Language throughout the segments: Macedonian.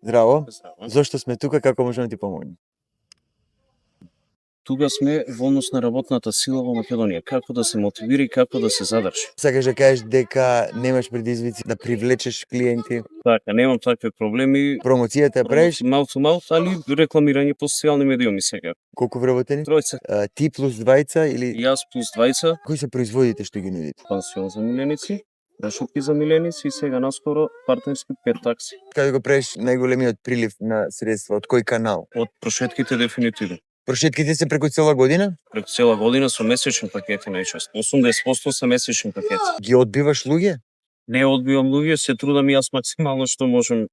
Здраво. Здраво. Зошто сме тука, како можеме да ти помогнеме? Тука сме во однос на работната сила во Македонија. Како да се мотивира и како да се задржи. Сакаш да кажеш дека немаш предизвици да привлечеш клиенти, Така, немам такви проблеми. промоцијата ја правиш, Mouth to mouth, али рекламирање по социјални медиуми сега. колку вработени? Тројца. Ти плюс двајца или Јас плюс двајца, кои се производите што ги нудите? пансион за миленици, решетки за миленици и сега наскоро партнерски 5 такси. Каде го правиш најголемиот прилив на средства, од кој канал? Од прошетките дефинитивно. Прошетките се преку цела година? Преку цела година со месечни пакети најчесто. 80% се месечни пакети. Ги одбиваш луѓе? Не одбивам луѓе, се трудам и јас максимално што можам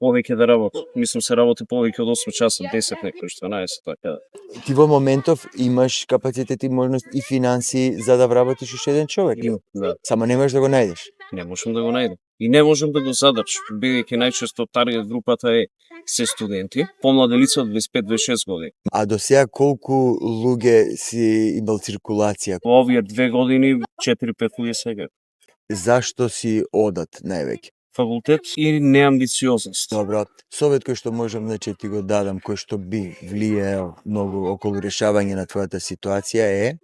повеќе да работам. Мислам се работи повеќе од 8 часа, 10 некој 12 така. Ти во моментов имаш капацитет и можност и финанси за да вработиш уште еден човек. Имам, да. Само не можеш да го најдеш. Не можам да го најдам. И не можам да го задржам, бидејќи најчесто таргет групата се студенти, помлади лица од 25-26 години. А до сега колку луѓе си имал циркулација? Во овие 2 години 4-5 луѓе сега. Зашто си одат највеќе? Факултет и неамбициозност. Добро, совет кој што можам да ти го дадам, кој што би влијаел многу околу решавање на твојата ситуација е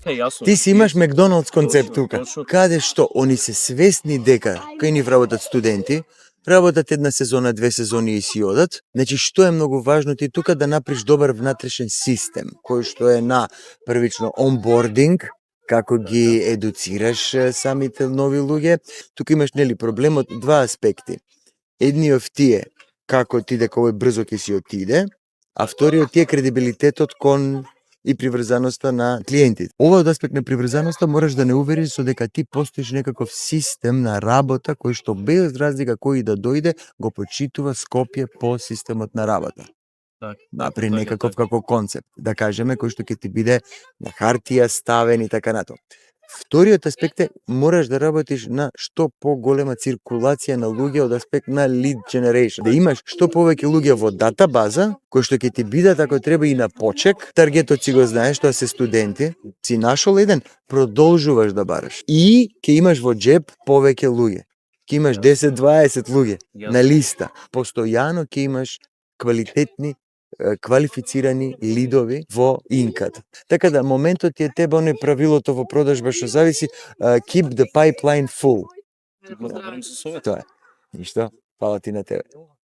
Јасно. ти си имаш Макдоналдс концепт Точно, тука, точно. каде што они се свесни дека кај нив работат студенти, работат една сезона, 2 сезони и си одат. Значи што е многу важно ти тука да направиш добар внатрешен систем, кој што е на првично онбординг, како ги едуцираш самите нови луѓе. Тука имаш нели проблемот два аспекти. Едниот ти е како ти дека овој брзо ќе си отиде, а вториот ти е кредибилитетот кон и приврзаноста на клиентите. Овој аспект на приврзаноста можеш да не увериш со дека ти постоиш некаков систем на работа кој што без разлика кој да дојде го почитува Скопје по системот на работа. Так. Напри некаков како концепт, да кажеме, кој што ќе ти биде на хартија ставен и така нато. Вториот аспект е мораш да работиш на што поголема циркулација на луѓе од аспект на lead generation. Да имаш што повеќе луѓе во датабаза, кои што ќе ти бидат ако треба и на почек, таргетот си го знаеш, тоа се студенти, си нашол еден, продолжуваш да бараш. И ќе имаш во джеб повеќе луѓе. Ќе имаш 10-20 луѓе на листа. Постојано ќе имаш квалитетни квалифицирани лидови во инката. Така да моментот е тебе оној правилото во продажба што зависи keep the pipeline full. Благодарам за совет. Тоа е. Ништо, фала ти на тебе.